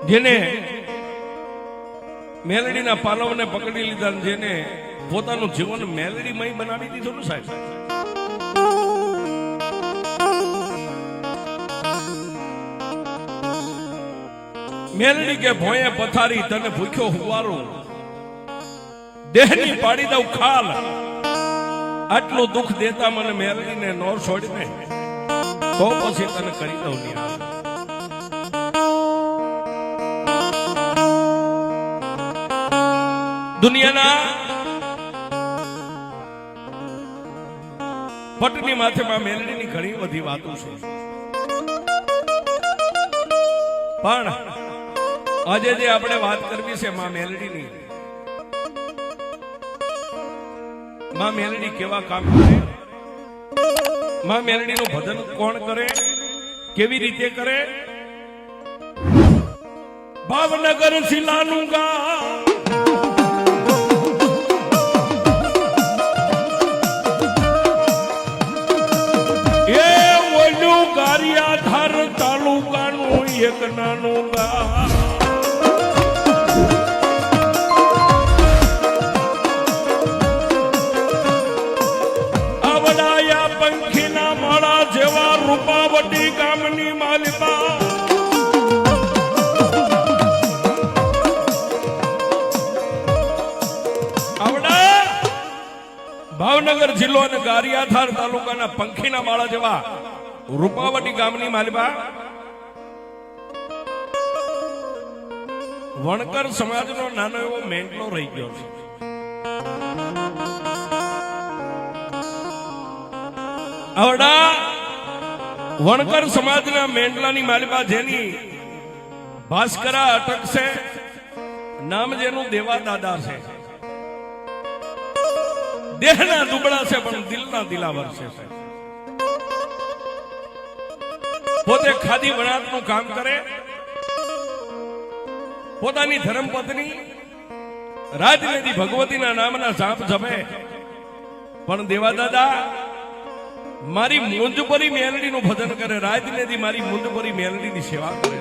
જેને મેલડીના પાલવને પકડી લીધા, જેને પોતાનું જીવન મેલડીમય બનાવી દીધું ને સાહેબ. મેલડી કે ભોંયે પથારી તને ભૂખ્યો હુવારું, દેહની પાડી દઉં ખાલ, આટલું દુઃખ દેતા મને મેલડીને નો છોડીને તો પછી તને કરી દઉં નિહાળ. દુનિયાના પટની માથે માં મેલડીની ઘણી બધી વાતો છે, પણ આજે જે આપણે વાત કરવી છે માં મેલડીની, માં મેલડી કેવા કામ કરે, માં મેલડીનું ભજન કોણ કરે, કેવી રીતે કરે. ભાવનગર શિલાનું ગા ગારિયાધાર તાલુકાનું એક નાનું ગામ, આવડાયા પંખીના માળા જેવા રૂપાવટી ગામની માલિકા. આવડા ભાવનગર જિલ્લો અને ગારિયાધાર તાલુકાના પંખીના માળા જેવા રૂપાવટી ગામની માલિકા વણકર સમાજનો નાનો એવો મેંટલો રહી ગયો છે. આવડા વણકર સમાજના મેંટલાની માલિકા જેની ભાસ્કરા અટક છે, નામ જેનું દેવા દાદા છે. દેહના દુબળા છે પણ દિલના દિલાવર છે. પોતે ખાદી વણાટનું કામ કરે, પોતાની ધર્મપત્ની રાજનદી ભગવતીના નામના જાપ જપે, પણ દેવાદાદા મારી મુંજપરી મેલડીનું ભજન કરે, રાજનદી મારી મુંજપરી મેલડીની સેવા કરે.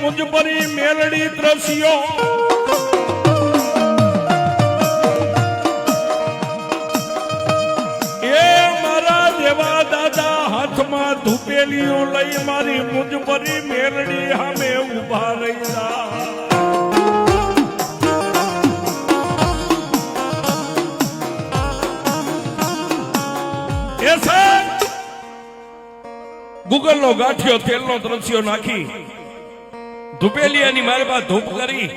મુંજપરી મેલડી દ્રશ્યો એ મારા દેવા દાદા હાથમાં ધૂપેલીઓ લઈ મારી મુંજપરી મેલડી સામે ઉભા રહ્યા. એ સાહેબ ગૂગલ નો ગાંઠિયો તેલનો દ્રશ્યો નાખી ધૂપેલિયાની મારી પાસે ધૂપ કરી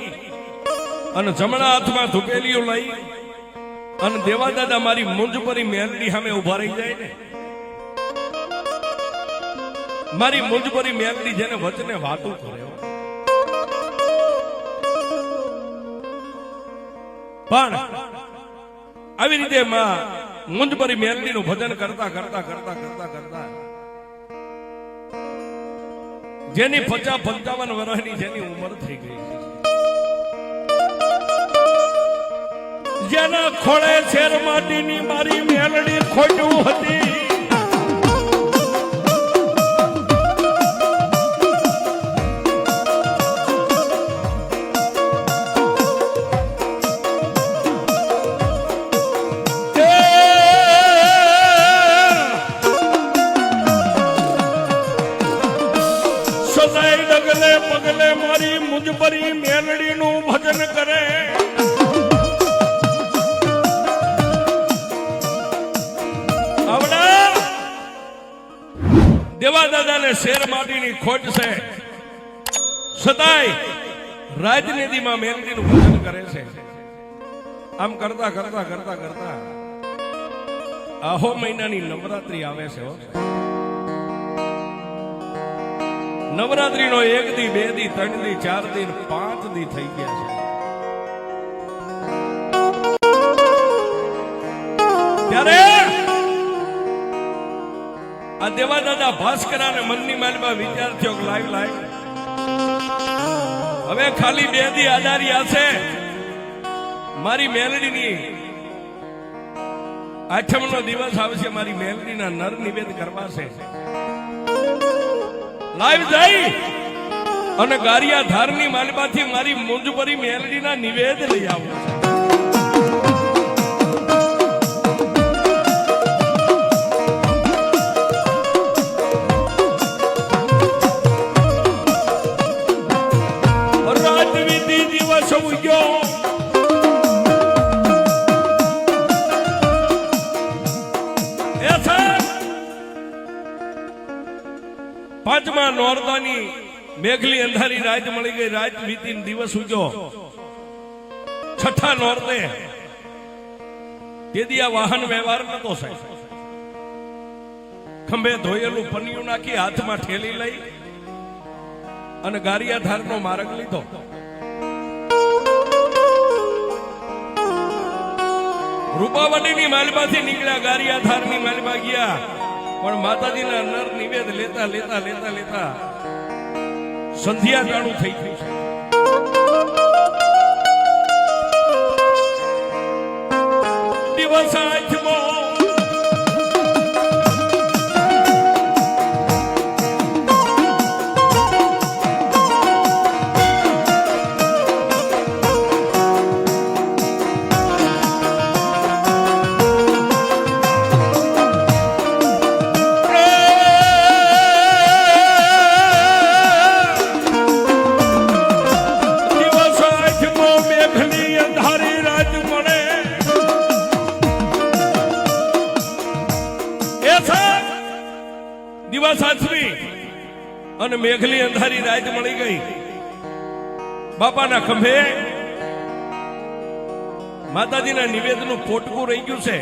અને જમણા હાથમાં ધૂપેલીઓ લઈ અને દેવાદાદા મારી મુંજપરી મેલડી સામે ઉભા રહી જાય ને. મારી મુંજપરી મેલડી જેને વચને વાતો કરે, પણ આવી રીતે માં મુંજપરી મેલડીનું ભજન કરતા કરતા કરતા કરતા કરતા જેની 50-55 વર્ષની જેની ઉંમર થઈ ગઈ છે, જેના ખોળે શેર માટીની મારી મેલડી ખોટું હતી. પગલે મારી મુંજપરી મેલડીનું ભજન કરે. આવડા દેવાદાદાને શેર માટીની ખોટ છે, છતાંય રાજનીતિમાં મેલડીનું ભજન કરે છે. આમ કરતા કરતા કરતા કરતા આહો મહિનાની નવરાત્રી આવે છે. નવરાત્રી નો 1 દી 2 દી 3 દી 4 દી 5 દી થઈ ગયા છે. ત્યારે આ દેવા દાદા ભાસ્કરાને મનની માલમાં વિચાર થયો કે લાઈવ હવે ખાલી 2 દી આધારી છે મારી મેલડીની 8મનો દિવસ આવશે, મારી મેલડીના નર નિવેદ કરવા છે. લાઈવ જઈ અને ગારિયા ધારની માલમાંથી મારી મુંજપરી મેલડીના નિવેદ લઈ આવું છે. રાજવિધિ દિવસ ઉગ્યો, પાંચમા નોરતાની મેઘલી અંધારી રાત મળી ગઈ. રાત વીતી દિવસ ઉગ્યો. છઠ્ઠા નોરતે તેથી આ વાહન વ્યવહાર નતો સાહેબ. ખંભે ધોયેલું પનિયું નાખી હાથમાં ઠેલી લઈ અને ગારિયા ધારનો માર્ગ લીધો. રૂપાવટીની માલમાંથી નીકળ્યા, ગારિયા ધારની માલમાં ગયા. પણ માતાજીના નર નિવેદ લેતા લેતા લેતા લેતા સંધ્યા ટાણું થઈ ગયું છે. દિવસ આઠમો અને મેઘલી અંધારી રાત મળી ગઈ. બાપાના ખંભે માતાજીના નિવેદનું પોટકું રહી ગયું છે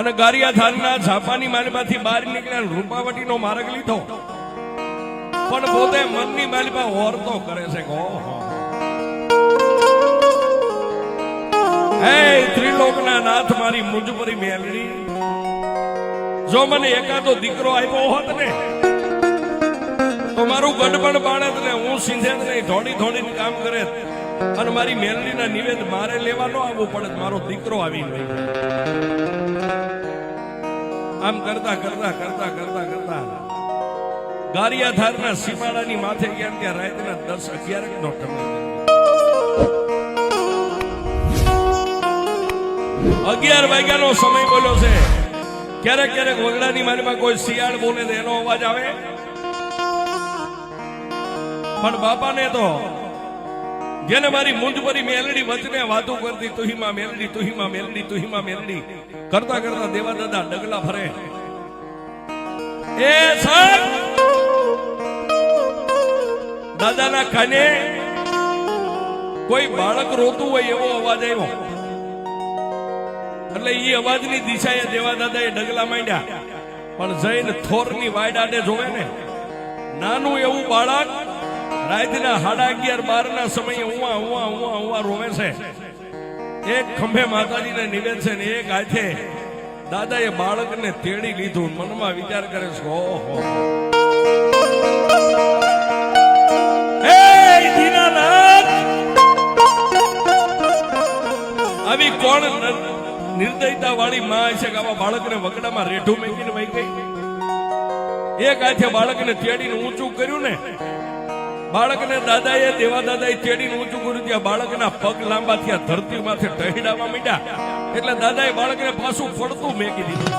અને ગારિયા ધારના ઝાપાની માલમાંથી બહાર નીકળ્યા, રૂપાવટીનો માર્ગ લીધો. પણ પોતે મનની માલમાં ઓરતો કરે છે. હે ત્રિલોકના નાથ મારી મુંજપરી મેલડી, જો મને એકાદો દીકરો આપ્યો હોત ને તો મારું ગડબડ બાળત ને હું સિંધે નહીં ધોડી ધોડીને કામ કરે અને મારી મેલડીના નિવેદ મારે લેવા ન આવવું પડે, મારો દીકરો આવી ગયો. આમ કરતા કરતા કરતા કરતા કરતા ગારિયા ધારના સીમાડાની માથે ગયા ત્યાં રાતના 10-11 નો સમય. 11 વાગ્યાનો સમય બોલ્યો છે. ક્યારેક ક્યારેક વગડાની મારીમાં કોઈ શિયાળ બોલે તો એનો અવાજ આવે, પણ બાપાને તો જેને મારી મુંજપરી મેલડી વચને વાતો કરતી તુહીમાં મેલડી તુહીમાં મેલડી તુહીમાં મેલડી કરતા કરતા દેવા દાદા ડગલા ભરે. એ સાહેબ દાદાના કાને કોઈ બાળક રોતું હોય એવો અવાજ આવ્યો. એટલે એ અવાજની દિશાએ દેવા દાદાએ ડગલા માંડ્યા. પણ જઈને થોરની વાડ આડે જોવે ને નાનું એવું બાળક રાતના 11:30-12 ના સમયે ઉવા ઉવા ઉવા ઉવા રોવે છે. એક ખંભે માતાજીને નિવેદ છે ને એક હાથે દાદાએ બાળકને તેડી લીધું. મનમાં વિચાર કરે છે, ઓહો હે દીનાનાથ, આવી કોણ નિર્દયતા વાળી માં છે કે આવા બાળકને વગડામાં રેઢું મેકીને વહી ગઈ. એક હાથે બાળકને તેડીને ઊંચું કર્યું ને, બાળકને દાદાએ દેવા દાદાએ તેડીને ઊંચું કર્યું ત્યાં બાળકના પગ લાંબા થયા, ધરતી માથે ટહીડાવા માંડ્યા. એટલે દાદાએ બાળકને પાછું પડતું મેકી દીધું.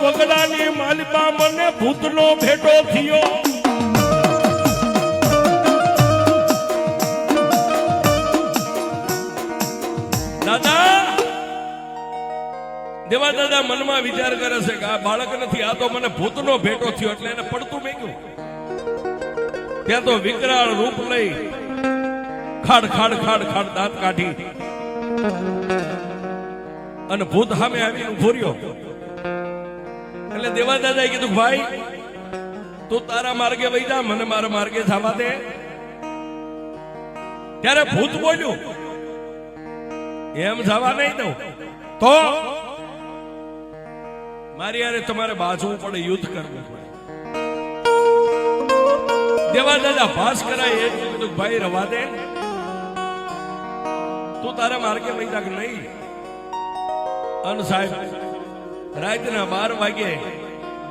વગડાની માલિકા મને ભૂતનો ભેટો થયો. દાદા દેવા દાદા મનમાં વિચાર કરે છે કે આ બાળક નથી, આ તો મને ભૂતનો ભેટો થયો. એટલે એને પડતું મેક્યું. ત્યાં તો વિકરાળ રૂપ લઈ ખાડ ખાડ ખાડ ખાડ દાંત કાઢી અને ભૂત સામે આવીને ઉભો રહ્યો. એટલે દેવા દાદાએ કીધું ભાઈ તું તારા માર્ગે વહી જા, મને મારા માર્ગે જવા દે. ત્યારે ભૂત બોલ્યું એમ જવા નહીં દઉં તો મારી યારે તમારે બાજવું પડે, યુદ્ધ કરવું પડે. દેવા દાદા ભાસ કરાય એ કીધું ભાઈ રવા દે, તું તારા માર્ગે વહી જા કે નહીં. અન સાહેબ રાતના 12 વાગે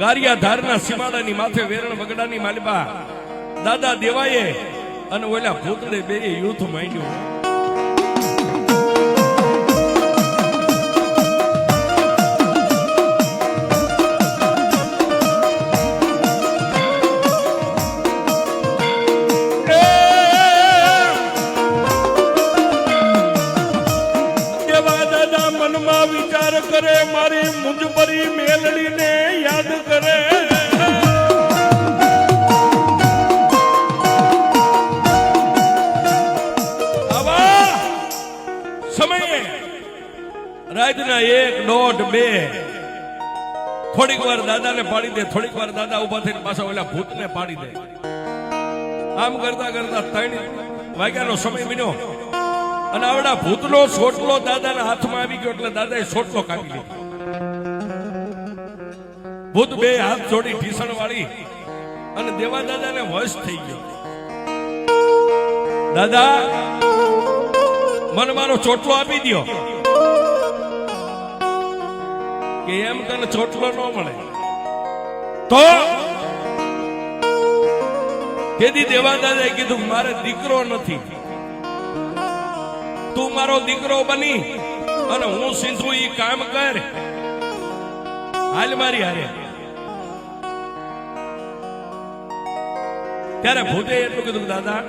ગારિયા ધારના સીમાડાની માથે વેરણ વગડાની માલિબા દાદા દેવાએ અને ઓલા ભૂતડે બે યુદ્ધ માંડ્યું. વિચાર કરે મારી મુંજપરી મેલડીને યાદ કરે. આવા સમયે રાતના 1, 1:30, 2 થોડીક વાર દાદાને પાડી દે, થોડીક વાર દાદા ઉભા થઈને પાછા ઓલા ભૂતને પાડી દે. આમ કરતા કરતા 3 વાગ્યાનો સમય બન્યો અને આવડા ભૂતનો સોટલો દાદાના હાથમાં આવી ગયો. એટલે દાદાએ સોટલો કાપી લીધો. ભૂત બે હાથ જોડી ઢીસણ વાળી અને દેવા દાદાને વશ થઈ ગયો. દાદા મને મારો ચોટલો આપી દો. કે એમ તને ચોટલો ન મળે તો તેથી દેવા દાદાએ કીધું મારે દીકરો નથી, તું મારો દીકરો બની અને હું સિંધુ ઈ કામ કર, હાલ મારી હારે. ત્યારે ભૂતે એટલું કીધું દાદા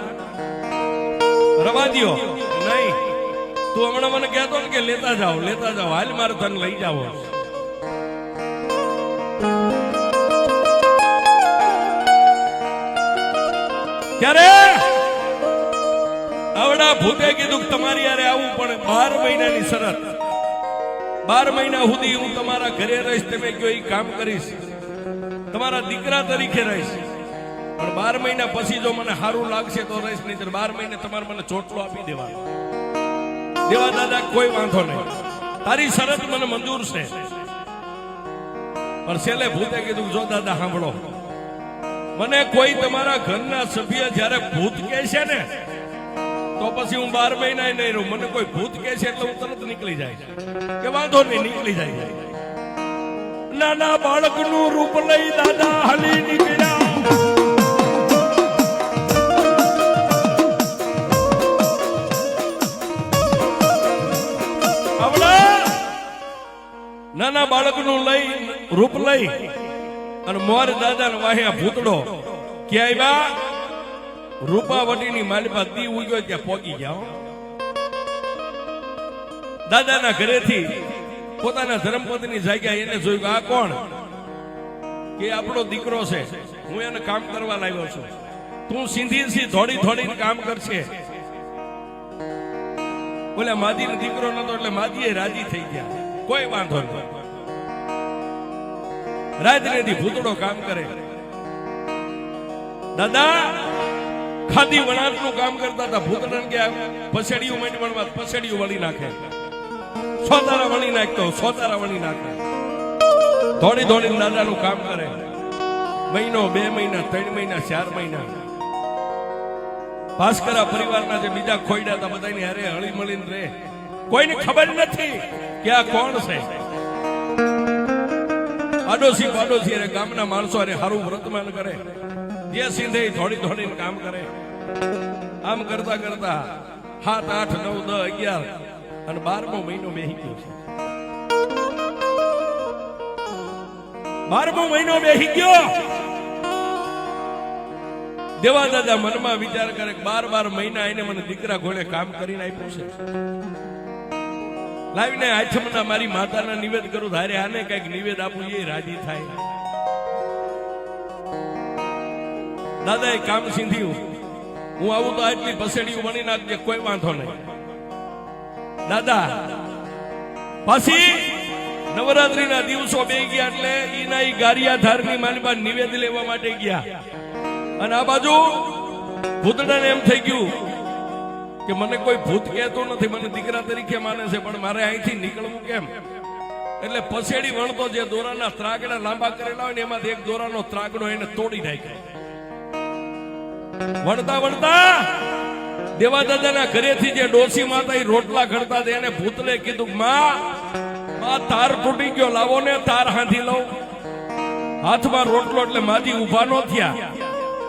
રવા દ્યો. નહીં, તું હમણાં મને કહેતો ને કે લેતા જાઓ, હાલ મારે તને લઈ જાવ. ત્યારે આવડા ભૂતે કીધું તમારી યારે આવું પણ 12 મહિનાની શરત. 12 મહિના સુધી હું તમારા ઘરે રહીશ, તમે કયો એ કામ કરીશ, તમારા દીકરા તરીકે રહીશ. પણ 12 મહિના પછી જો મને સારું લાગશે તો રહીશ, નહીં 12 મહિને તમારે મને ચોટલો આપી દેવાનો. દેવા દાદા કોઈ વાંધો નહીં, તારી શરત મને મંજૂર છે. પણ છેલ્લે ભૂતે કીધું જો દાદા સાંભળો, મને કોઈ તમારા ઘરના સભ્ય જયારે ભૂત કહે છે ને તો પછી હું 12 મહિના નહીં રહું. મને કોઈ ભૂત કહે છે એટલે હું તરત નીકળી જાય કે વાંધો નહીં, નીકળી જાય. નાના બાળકનું રૂપ લઈ દાદા હાલી નીકળ્યા. નાના બાળકનું લઈ રૂપ લઈ અને મોર દાદાને વાહ્યા ભૂતડો ક્યાંય રૂપાવટીની માલિપા દી ઉગ્યો ત્યાં પોગી ગયા. દાદાના ઘરેથી પોતાના ધર્મપત્ની જાગ્યા એને જોયું આ કોણ? કે આપણો દીકરો છે, હું એને કામ કરવા લાવ્યો છું, તું સીધી થોડી થોડીને કામ કરશે. બોલ્યા માદીનો દીકરો નતો એટલે માદીએ રાજી થઈ ગયા, કોઈ વાંધો નહીં. રાત્રેથી ભૂતડો કામ કરે. દાદા ખાદી વણાટનું કામ કરતા હતા. ભૂતડાને કે પછેડીયું માંડી વણવા, પછેડીયું વળી નાખે, સોતારા વણી નાખતો, સોતારા વણી નાખે. થોડી થોડી દાદાનું કામ કરે. મહિનો, 2 મહિના, 3 મહિના, 4 મહિના. ભાસ્કરા પરિવારના જે બીજા ખોઈડા હતા બધાની હારે હળી મળીને રહે. કોઈને ખબર નથી કે આ કોણ છે. આડોશી પાડોશી ગામના માણસો અરે હારું વ્રતમાન કરે, જે સિંધે થોડી થોડીને કામ કરે. આમ કરતા કરતા 7, 8, 9, 10, 11 અને 12મો મહિનો બેહી ગયો છે. 12મો મહિનો બેહી ગયો. દેવા દાદા મનમાં વિચાર કરે 12 મહિના એને મને દીકરા ઘોડે કામ કરીને આપ્યું છે. લાવીને આઠમના મારી માતાના નિવેદ કરું, ધારે આને કઈક નિવેદ આપું એ રાજી થાય. દાદા એ કામ સીંધ્યું, હું આવું તો આટલી પસેડીયું વણી નાખજે, કોઈ વાંધો નહીં. દાદા પછી નવરાત્રીના દિવસો બે ગયા એટલે ઈના ઈ ગારિયાધારની માલિબા નિવેદ લેવા માટે ગયા અને આ બાજુ ભૂતડાને એમ થઈ ગયું કે મને કોઈ ભૂત કહેતો નથી, મને દીકરા તરીકે માને છે, પણ મારે અહીંથી નીકળવું કેમ? એટલે પસેડી વણતો જે દોરાના ત્રાગડા લાંબા કરેલા હોય ને એમાંથી એક દોરાનો ત્રાગડો એને તોડી નાખ્યો. વણતા વણતા દેવાદાદાના ઘરેથી જે ડોસી માતા રોટલા ઘડતા હતા એને ભૂતને કીધું, માં તાર તૂટી ગયો, લાવો ને તાર હાથી લઉં. હાથમાં રોટલો એટલે માજી ઉભા નો થયા.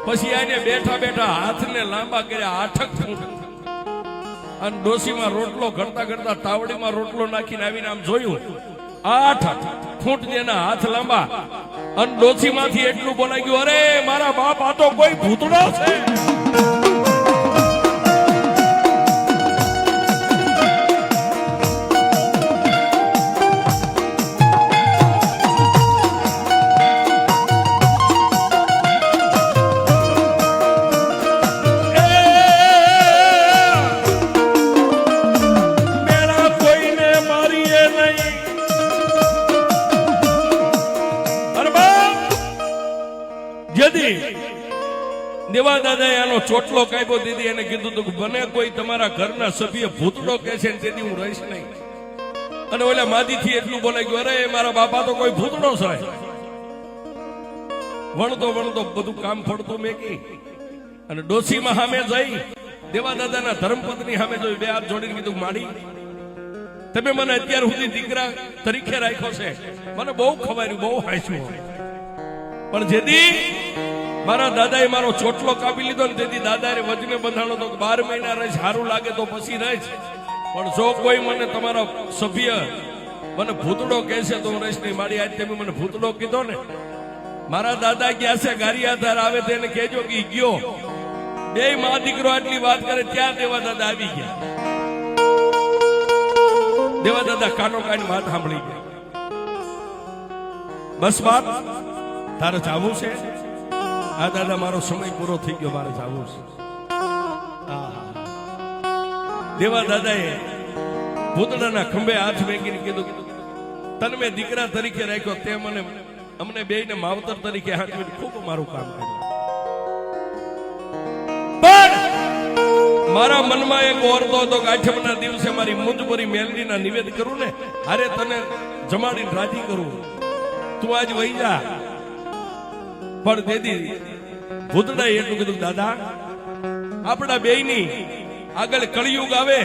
પછી આને બેઠા બેઠા હાથને લાંબા કર્યા, આઠક ફૂટ. અને ડોસીમાં રોટલો ઘડતા ઘડતા તાવડીમાં રોટલો નાખીને આવીને આમ જોયું, 8 ફૂટ જેના હાથ લાંબા. અને ડોસીમાંથી એટલું બોલાઈ ગયું, અરે મારા બાપ, આ તો કોઈ ભૂતડો છે. દેવા દાદાએ આનો ચોટલો કાપ્યો, દીદી એને કીધું હતું કે બને કોઈ તમારા ઘરના સભ્ય ભૂતડો કહે છે ને તેથી હું રહીશ નહીં. અને ઓલા માદીથી એટલું બોલાઈ ગયું, અરે મારા બાપા તો કોઈ ભૂતડો છે. વણતો વણતો બધું કામ ફળતું મેકી અને ડોસીમાં સામે જઈ દેવા દાદાના ધર્મપત્ની સામે જોઈ, બે હાથ જોડીને કીધું, માડી તમે મને અત્યાર સુધી દીકરા તરીકે રાખ્યો છે, મને બહુ ખવાર્યું, બહુ હાંસ્યું, પણ જેથી મારા દાદાએ મારો ચોટલો કાપી લીધો ને તેથી દાદાએ વજને બંધાણો તો 12 મહિના રહીશ, સારું લાગે તો પછી રહીશ, પણ જો કોઈ મને તમારો સભ્ય મને ભૂતડો કહેશે તો હું રહીશ નહીં. મારી આજ તમે મને ભૂતડો કીધો ને, મારા દાદા ગયા છે ગારિયાધાર, આવે તેને કહેજો કે ગયો. બે મા દીકરો આટલી વાત કરે ત્યાં દેવા દાદા આવી ગયા. દેવા દાદા કાનો કાની વાત સાંભળી ગયા. બસ વાત તારે જાવું છે? આ દાદા મારો સમય પૂરો થઈ ગયો, મારે જાવું છે. દેવા દાદાએ ભૂતડાના ખંભે હાથ મેકીને કીધું, તને મેં દીકરા તરીકે રાખ્યો, તે મને અમને બેયને માવતર તરીકે હાંકવીને ખૂબ મારું કામ કર્યું. પણ મારા મનમાં એક ઓરતો હતો કે 8મના દિવસે મારી મુંજપરી મેલડીના નિવેદ કરું ને, અરે તને જમાડીને રાજી કરું, તું આજ વહી જા. પણ દીદી ભૂતડાએ એટલું કીધું, દાદા આપણા બેયની આગળ કળિયુગ આવે,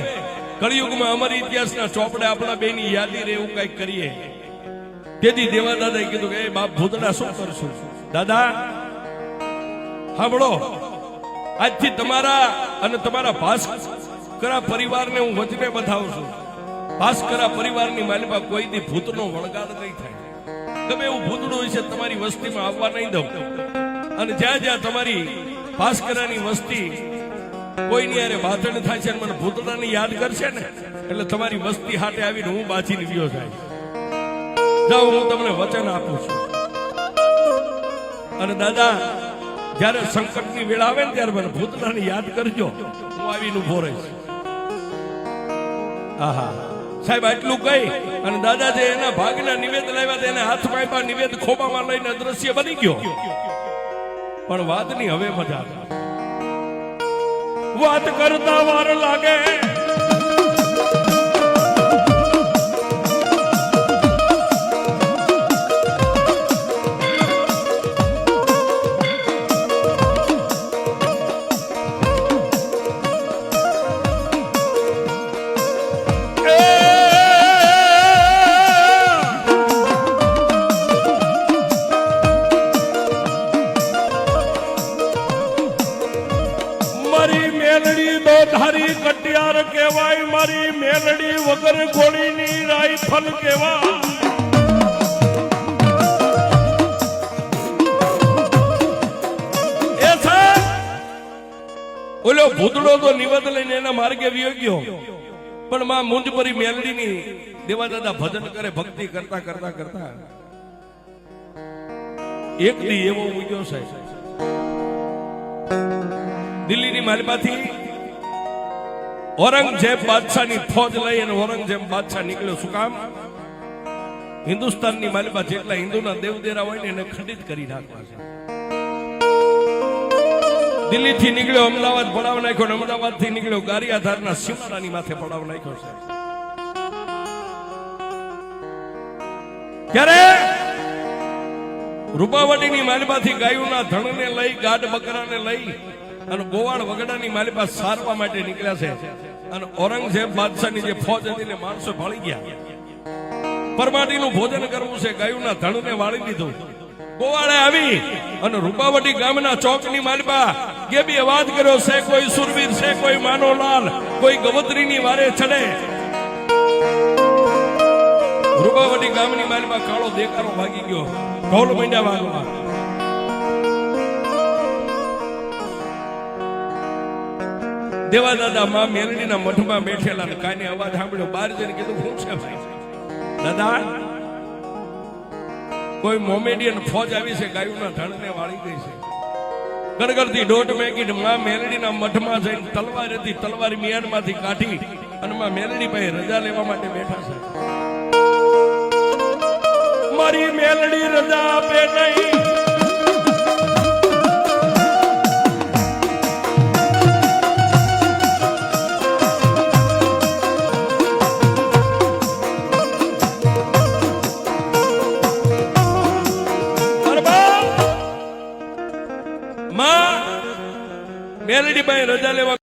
કળિયુગમાં અમારી ઇતિહાસના ચોપડે આપણા બેયની યાદી રહે એવું કઈક કરીએ. તેથી દેવા દાદાએ કીધું કે બાપ ભૂતડા શું કરશું? દાદા સાંભળો, આજથી તમારા અને તમારા ભાસ્કરા પરિવારને હું વચને બતાવું છું. ભાસ્કરા પરિવારની માલિકા કોઈ દી ભૂતનો વળગાડ નહીં થાય. ગમે એવું ભૂતડું હોય છે તમારી વસ્તીમાં આવવા નહીં દઉં. અને જ્યાં જ્યાં તમારી ભાસ્કરાની વસ્તી કોઈની યારે બાધણ થાય છે, મને ભૂતડાની યાદ કરશે ને એટલે તમારી વસ્તી હાટે આવીને હું બાજીને ગયો જાય. જાઓ, હું તમને વચન આપું છું. અને દાદા જયારે સંકટની વેળા આવે ને ત્યારે મને ભૂતડાની યાદ કરજો, હું આવીને ઉભો રહીશ. આહા સાહેબ આટલું કહી અને દાદા જે એના ભાગના નિવેદ લાવ્યા હતા એને હાથમાં આપ્યા, નિવેદ ખોબામાં લઈને અદ્રશ્ય બની ગયો. પણ વાતની હવે મજા વાત કરતા વાર લાગે. ધારી કટિયાર કહેવાય, મારી મેલડી વગર ગોળીની રાઈફલ કહેવાય. એ સાહેબ ઓલો ભૂતડો તો નિવેદ લઈને એના માર્ગે વિયો ગયો, પણ માં મુંજપરી મેલડીની દેવા દાદા ભજન કરે, ભક્તિ કરતા કરતા કરતા એક દી એવો ઉગ્યો સાહેબ, દિલ્હીની માલમાંથી ઔરંગઝેબ બાદશાહની ફોજ લઈ અને ઔરંગઝેબ બાદશાહ નીકળ્યો. શું કામ? હિન્દુસ્તાનની માલિકા જેટલા હિન્દુના દેવદેરા હોય ને એને ખંડિત કરી નાખવા છે. દિલ્હી થી નીકળ્યો, અમદાવાદ પડાવ નાખ્યો, અને અમદાવાદ થી નીકળ્યો ગારિયાધારના સીમાડાની માથે પડાવ નાખ્યો છે. ત્યારે રૂપાવટીની માલિપાથી ગાયોના ધણને લઈ, ગાઢ બકરાને લઈ અને ગોવાળ વગડાની માલિપા સારવા માટે નીકળ્યા છે. અને ઔરંગઝેબ બાદશાહની જે ફોજ હતી ને માણસો ભાળી ગયા. પરમાટીનું ભોજન કરવું છે, ગાયોના ધણને વાળી દીધું. ગોવાળે આવી અને રૂપાવટી ગામના ચોકની માલિપા કેબી અવાજ કર્યો છે, કોઈ સુરવીર છે, કોઈ માનોલાલ, કોઈ ગવત્રીની વારે ચડે. રૂપાવટી ગામની માલિપા કાળો દેકારો ભાગી ગયો, ઢોલ મંડ્યા વાગવા. દેવાદાદા માં મેલડીના મઠમાં બેઠેલા ને કાને અવાજ સાંભળ્યો. બહાર જઈને કીધું, શું છે ભાઈ? દાદા, કોઈ મોમેડિયન ફોજ આવી છે, ગાયોના ધણને વાળી ગઈ છે. ગડગડતી દોઢ મેગી માં મેલડીના મઠમાં જઈને તલવાર હતી, તલવાર મિયાનમાંથી કાઢી અને માં મેલડી ભાઈ રજા લેવા માટે બેઠા છે. મારી મેલડી રજા આપે નહીં. મેલડી ભાઈ રજા લેવા